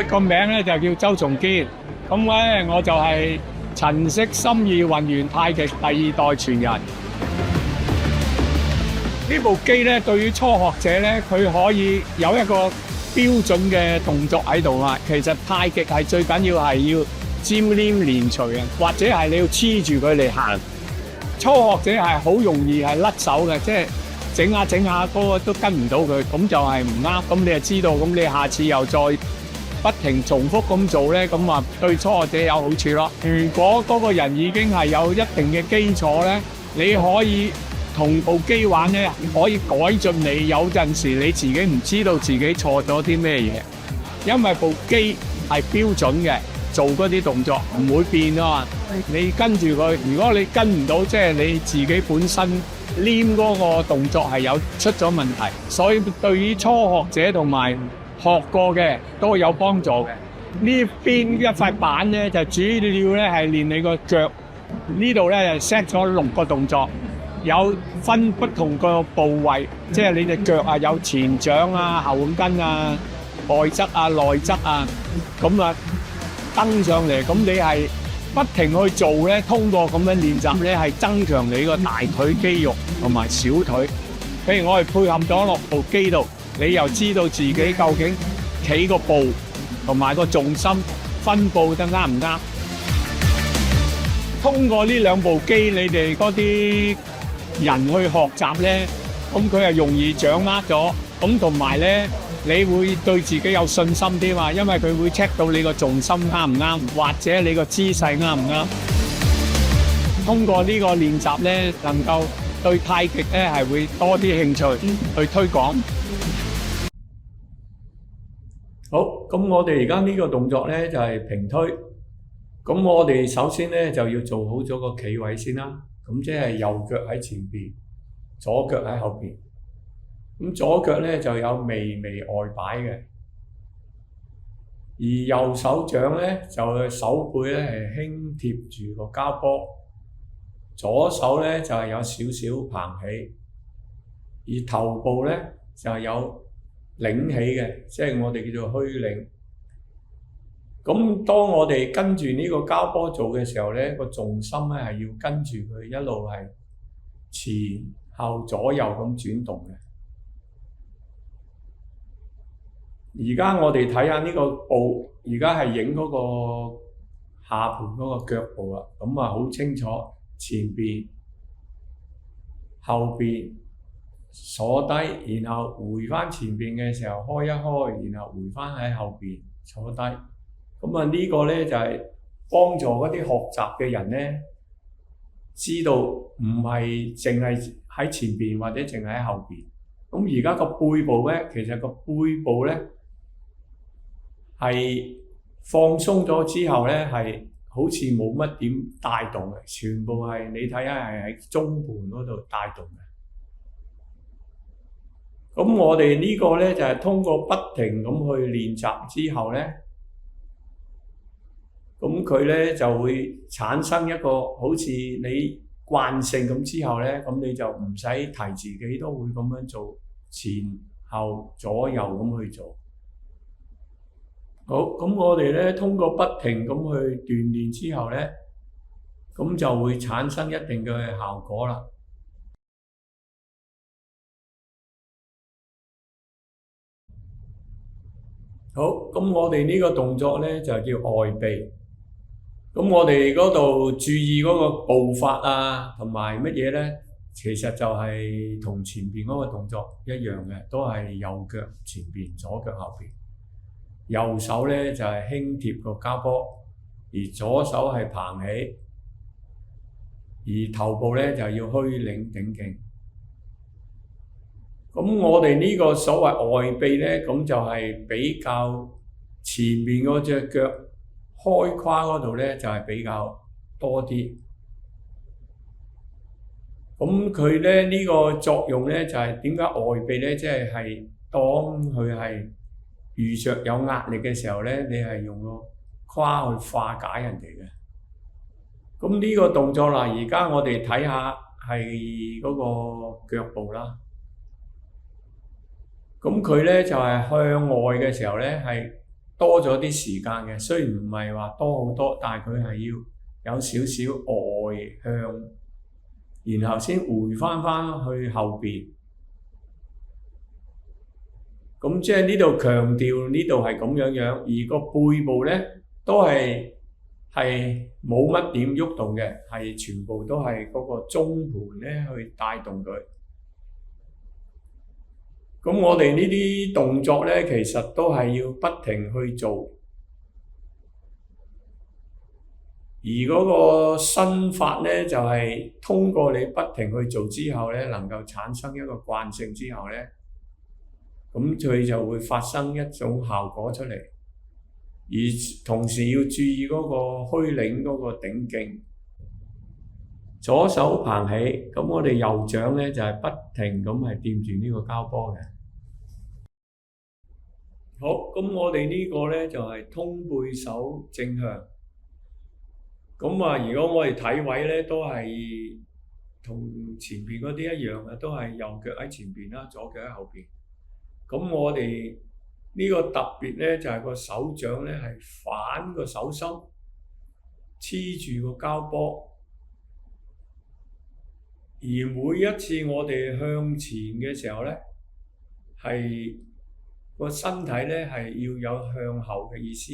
我個名咧就叫周崇堅，咁咧我就係陳式心意運元太極第二代傳人。呢部機咧對於初學者咧，佢可以有一個標準嘅動作喺度啊。其實太極係最緊要係要沾黏連隨啊，或者係你要黐住佢嚟行。初學者係好容易係甩手嘅，即係整下整下嗰個都跟唔到佢，咁就係唔啱。咁你就知道，咁你下次又再不停重複咁做咧，咁話對初學者有好處咯。如果嗰個人已經係有一定嘅基礎咧，你可以同部機玩咧，可以改進你有陣時你自己唔知道自己錯咗啲咩嘢，因為部機係標準嘅，做嗰啲動作唔會變啊嘛。你跟住佢，如果你跟唔到，即係你自己本身黏嗰個動作係有出咗問題，所以對於初學者同埋學過嘅都有幫助嘅。呢邊一塊板咧就主要咧係練你個腳，呢度咧就 set 咗6個動作，有分不同個部位，即係你隻腳啊有前掌啊、後跟啊、外側啊、內側啊，咁啊登上嚟，咁你係不停去做咧，通過咁樣練習咧，係增強你個大腿肌肉同埋小腿。譬如我係配合咗落部機度，你又知道自己究竟企個步同埋個重心分佈得啱唔啱。通過呢兩部機，你哋嗰啲人去學習咧，咁佢係容易掌握咗，咁同埋咧，你會對自己有信心啲嘛，因為佢會 check 到你個重心啱唔啱，或者你個姿勢啱唔啱。通過呢個練習咧，能夠對太極咧係會多啲興趣去推廣。好，咁我哋而家呢個動作咧就係平推。咁我哋首先咧就要做好咗個企位先啦。咁即係右腳喺前邊，左腳喺後邊。咁左腳咧就有微微外擺嘅，而右手掌咧就手背咧係輕貼住個膠波，左手咧就係有少少膨起，而頭部咧就有擰起嘅，即係我哋叫做虛擰。咁當我哋跟住呢個膠波做嘅時候咧，個重心咧係要跟住佢一路係前後左右咁轉動嘅。而家我哋睇下呢個步，而家係影嗰個下盤嗰個腳步啦，咁啊好清楚，前邊、後邊坐低，然後回翻前邊嘅時候開一開，然後回翻喺後邊坐低。咁啊呢個咧就係幫助嗰啲學習嘅人咧，知道唔係淨係喺前邊或者淨係喺後邊。咁而家個背部咧，其實個背部咧係放鬆咗之後咧，係好似冇乜點帶動嘅，全部係你睇下係喺中盤嗰度帶動嘅。咁我哋呢個咧就係通過不停咁去練習之後咧，咁佢咧就會產生一個好似你慣性咁之後咧，咁你就唔使提自己都會咁樣做，前後左右咁去做。好，咁我哋咧通過不停咁去鍛鍊之後咧，咁就會產生一定嘅效果啦。好，咁我哋呢個動作咧就叫外臂。咁我哋嗰度注意嗰個步伐啊，同埋乜嘢咧，其實就係同前邊嗰個動作一樣嘅，都係右腳前邊，左腳後邊。右手咧就係輕貼個膠波，而左手係膨起，而頭部咧就要虛擰頂勁。咁我哋呢個所謂外臂咧，咁就係比較前面嗰隻腳開胯嗰度咧，就係比較多啲。咁佢咧呢個作用咧就係點解外臂咧，即係當佢係遇着有壓力嘅時候咧，你係用個胯去化解人哋嘅。咁呢個動作啦，而家我哋睇下係嗰個腳步啦。咁佢咧就係向外嘅時候咧，係多咗啲時間嘅，雖然唔係話多好多，但係佢係要有少少外向，然後先回翻去後邊。咁即係呢度強調呢度係咁樣樣，而個背部咧都係冇乜點喐動嘅，係全部都係嗰個中盤咧去帶動佢。咁我哋呢啲動作咧，其實都係要不停去做，而嗰個身法咧就係通過你不停去做之後咧，能夠產生一個慣性之後咧，咁佢就會發生一種效果出嚟，而同時要注意嗰個虛領嗰個頂勁。左手捧起，咁我哋右掌咧就係不停咁係掂住呢個膠波嘅。好，咁我哋呢個咧就係通背手正向。咁啊，如果我哋睇位咧都係同前邊嗰啲一樣嘅，都係右腳喺前邊啦，左腳喺後邊。咁我哋呢個特別咧就係個手掌咧係反個手心，黐住個膠波。而每一次我哋向前嘅時候咧，係個身體咧係要有向後嘅意思，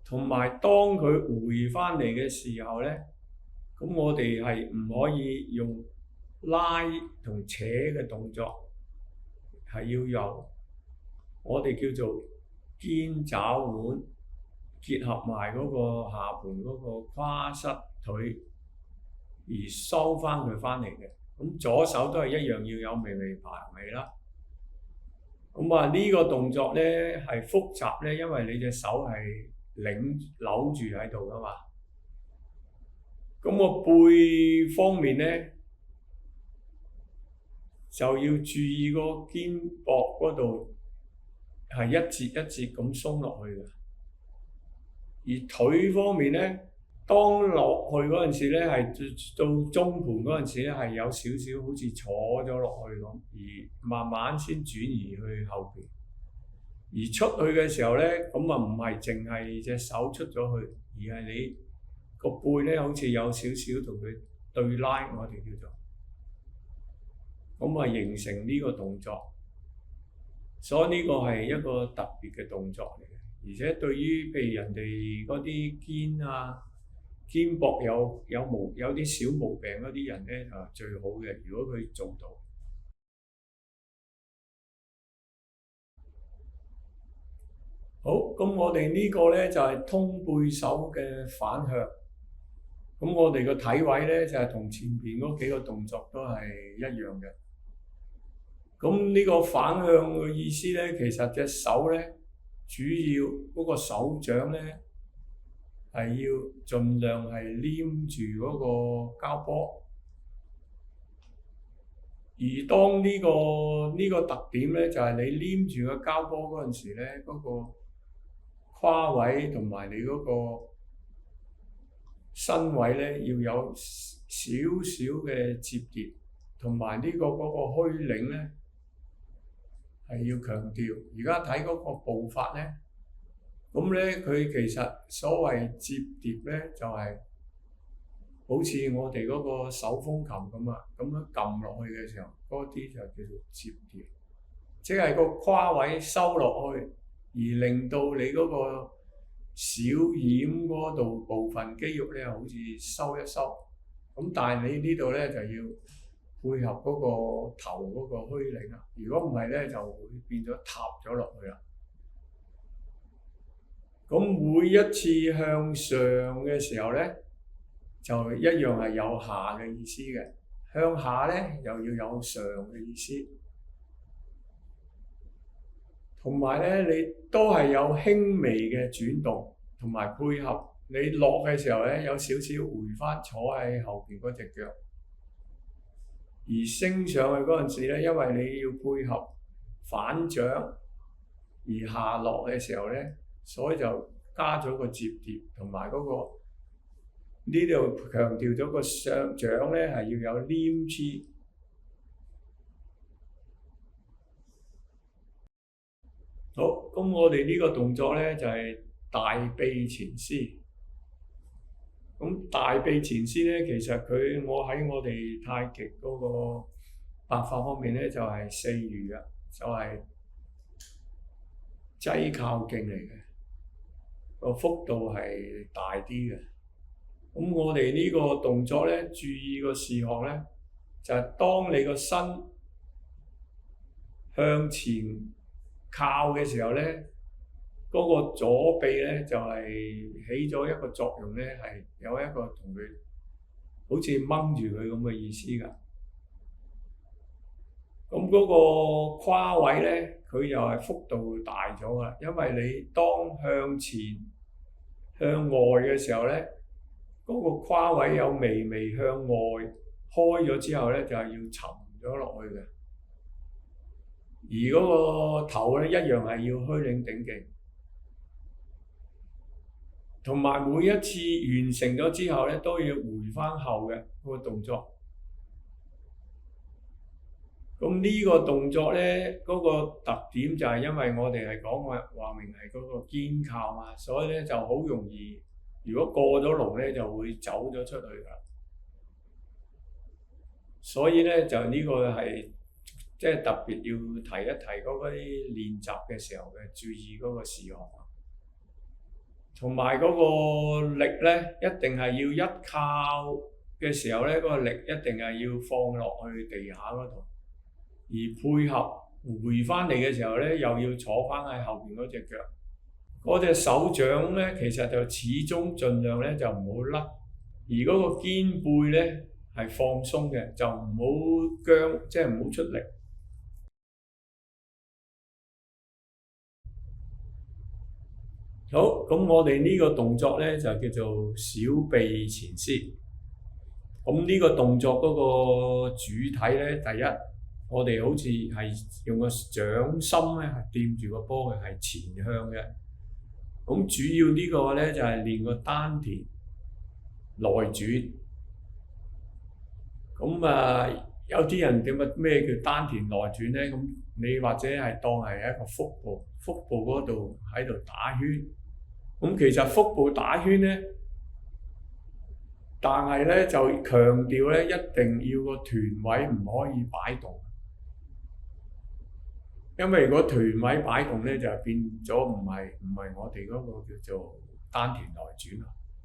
同埋當佢回翻嚟嘅時候咧，咁我哋係唔可以用拉同扯嘅動作，係要有我哋叫做肩爪腕結合埋嗰個下盤嗰個跨膝腿，而收翻佢翻嚟嘅。咁左手都係一樣要有微微爬尾啦。咁啊呢個動作咧係複雜咧，因為你隻手係扭住喺度噶嘛。咁個背方面咧就要注意個肩膊嗰度係一節一節咁鬆落去嘅。而腿方面咧，當落去嗰陣時咧，係到中盤嗰陣時咧，係有少少好似坐咗落去咁，而慢慢先轉移去後邊。而出去嘅時候咧，咁啊唔係淨係隻手出咗去，而係你個背咧好似有少少同佢對拉，我哋叫做，咁啊形成呢個動作。所以呢個係一個特別嘅動作嚟嘅，而且對於譬如人哋嗰啲肩啊、肩膊有啲小毛病嗰啲人咧，就係最好嘅。如果佢做到，好，咁我哋呢個咧就係通背手嘅反向。咁我哋個體位咧就係同前邊嗰幾個動作都係一樣嘅。咁呢個反向嘅意思咧，其實隻手咧主要嗰個手掌咧係要盡量係黏住嗰個膠波，而當呢個特點咧就係你黏住個膠波嗰陣時咧，嗰個胯位同埋你嗰個身位咧要有少少嘅摺疊，同埋嗰個虛領咧係要強調。而家睇嗰個步法咧，咁咧佢其實所謂摺疊咧就係好似我哋嗰個手風琴咁啊，咁樣撳落去嘅時候，嗰啲就叫做摺疊，即係個胯位收落去，而令到你嗰個小掩嗰度部分肌肉咧好似收一收。咁但係你呢度咧就要配合嗰個頭嗰個虛領啊，如果唔係咧就會變咗塌咗落去啦。咁每一次向上嘅時候咧，就一樣係有下嘅意思嘅，向下咧又要有上嘅意思，同埋咧你都係有輕微嘅轉動，同埋配合你落嘅時候咧有少少回翻坐喺後邊嗰隻腳。而升上去嗰陣時咧，因為你要配合反掌，而下落嘅時候咧，所以就加咗個摺疊，同埋嗰個呢度強調咗個上掌咧係要有黏黐。好，咁我哋呢個動作咧就係大臂前撕。咁大臂前撕咧，其實我喺我哋太極嗰個八法方面咧，就係四隅啊，就係擠靠勁嚟嘅，個幅度係大啲嘅。咁我哋呢個動作咧，注意個事項咧，就係當你個身向前靠嘅時候咧，嗰個左臂咧就係起咗一個作用咧，係有一個同佢好似掹住佢咁嘅意思㗎。咁嗰個胯位咧，佢又係幅度大咗㗎，因為你當向前向外嘅時候咧，嗰個胯位有微微向外開咗之後咧，就係要沉咗落去嘅。而嗰個頭咧一樣係要虛領頂勁，同埋每一次完成咗之後咧，都要回翻後嘅嗰個動作。咁呢個動作咧，嗰個特點就係因為我哋係講話明係嗰個肩靠嘛，所以咧就好容易，如果過咗龍咧就會走咗出去㗎。所以咧就呢個係即係特別要提一提嗰啲練習嘅時候嘅注意嗰個事項，同埋嗰個力咧一定係要一靠嘅時候咧，嗰個力一定係要放落去地下嗰度。而配合回翻嚟嘅時候咧，又要坐翻喺後邊嗰隻腳，嗰隻手掌咧，其實就始終盡量咧就唔好甩，而嗰個肩背咧係放鬆嘅，就唔好僵，即係唔好出力。好，咁我哋呢個動作咧就叫做小臂前撕。咁呢個動作嗰個主體咧，第一，我哋好似係用個掌心咧係掂住個波嘅，係前向嘅。咁主要呢個咧就係練個丹田內轉。咁有啲人點啊？咩叫丹田內轉咧？咁你或者係當係一個腹部嗰度喺度打圈。咁其實腹部打圈咧，但係咧就強調咧，一定要個臀位唔可以擺動。因為如果臀位擺動咧，就變咗唔係我哋嗰個叫做丹田內轉，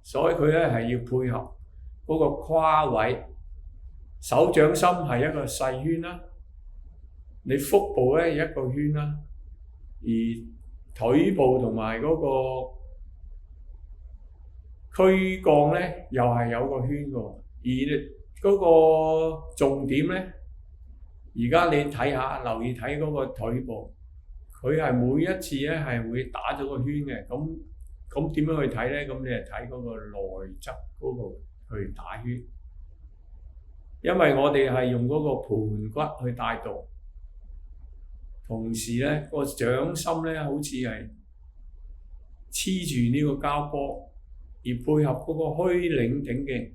所以佢咧係要配合嗰個胯位，手掌心係一個細圈啦，你腹部咧一個圈啦，而腿部同埋嗰個軀幹咧又係有個圈嘅，而嗰個重點咧。而家你睇下，留意睇嗰個腿部，佢係每一次咧係會打咗個圈嘅。咁點樣去睇咧？咁你係睇嗰個內側嗰度去打圈，因為我哋係用嗰個盤骨去帶動，同時咧個掌心咧好似係黐住呢個膠波，而配合嗰個虛領頂勁，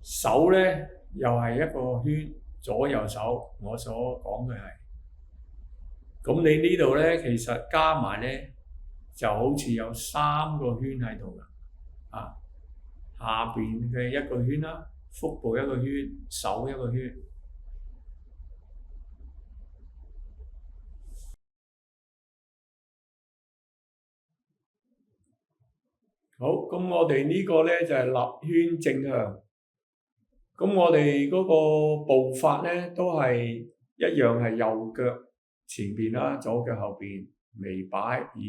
手咧又係一個圈。左右手，我所講嘅係，咁你呢度咧，其實加埋咧就好似有3個圈喺度㗎，下邊嘅一個圈啦，腹部一個圈，手一個圈。好，咁我哋呢個咧就係立圈正向。咁我哋嗰個步法咧都係一樣，係右腳前邊啦，左腳後邊微擺，而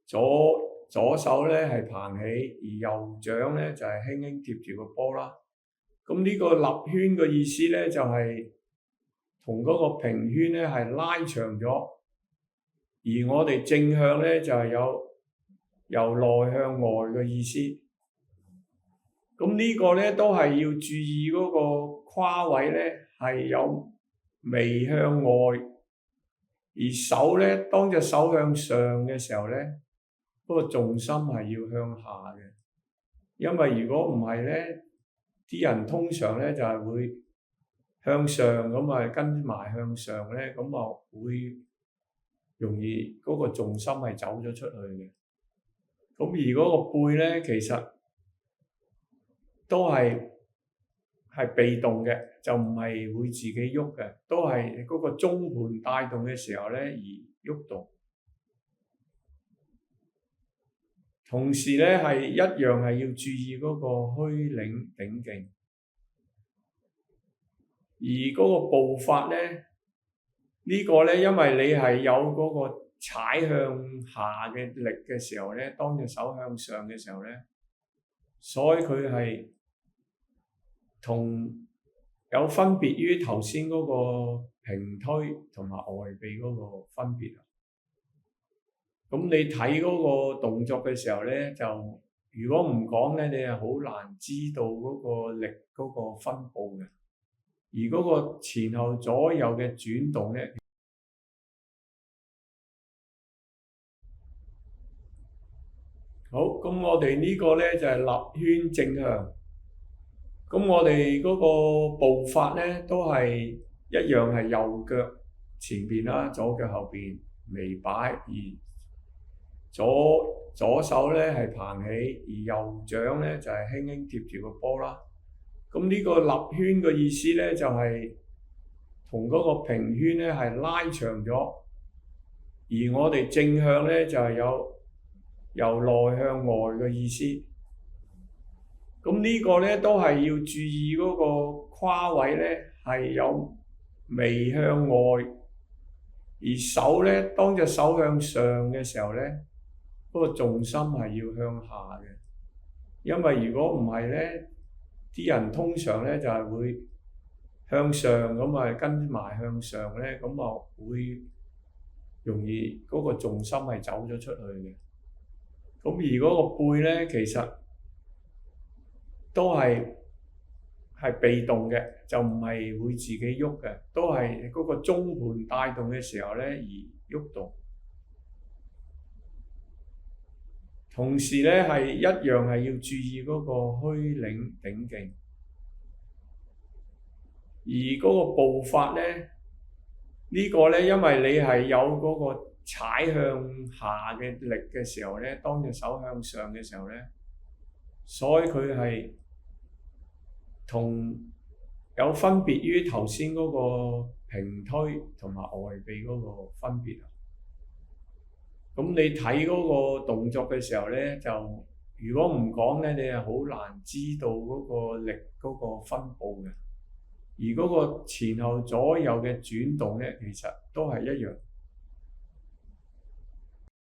左手咧係掤起，而右掌咧就係輕輕貼住個波啦。咁呢個立圈嘅意思咧就係同嗰個平圈咧係拉長咗，而我哋正向咧就係有由內向外嘅意思。咁呢個咧都係要注意嗰個胯位咧係有微向外，而手咧當隻手向上嘅時候咧，嗰個重心係要向下嘅。因為如果唔係咧，啲人通常咧就係會向上咁跟埋向上咧，咁會容易嗰個重心係走咗出去嘅。咁而嗰個背咧，其實都係被動嘅，就唔係會自己喐嘅，都係嗰個中盤帶動嘅時候咧而喐動。同時咧係一樣係要注意嗰個虛領頂勁，而嗰個步伐咧，呢個咧因為你係有嗰個踩向下嘅力嘅時候咧，當隻手向上嘅時候咧，所以佢係同有分別於頭先嗰個平推同埋外臂嗰個分別啊。咁你睇嗰個動作嘅時候咧，就如果唔講咧，你係好難知道嗰個力嗰個分佈嘅。而嗰個前後左右嘅轉動咧，好，咁我哋呢個咧就係立圈正向。咁我哋嗰個步法咧都係一樣係右腳前邊啦，左腳後邊微擺，而左手咧係棚起，而右掌咧就係輕輕貼住個波啦。咁呢個立圈嘅意思咧就係同嗰個平圈咧係拉長咗，而我哋正向咧就係有由內向外嘅意思。咁呢個咧都係要注意嗰個胯位咧係有微向外，而手咧當隻手向上嘅時候咧，嗰個重心係要向下嘅。因為如果唔係咧，啲人通常咧就係會向上咁啊跟埋向上咧，咁啊會容易嗰個重心係走咗出去嘅。咁而嗰個背咧其實都係被動嘅，就唔係會自己喐嘅，都係嗰個中盤帶動嘅時候咧而喐動。同時咧係一樣係要注意嗰個虛領頂勁，而嗰個步法咧，呢個咧因為你係有嗰個踩向下嘅力嘅時候咧，當隻手向上嘅時候咧，所以佢係同有分別於頭先嗰個平推同埋外臂嗰個分別啊。咁你睇嗰個動作嘅時候咧，就如果唔講咧，你係好難知道嗰個力嗰個分佈嘅。而嗰個前後左右嘅轉動咧，其實都係一樣。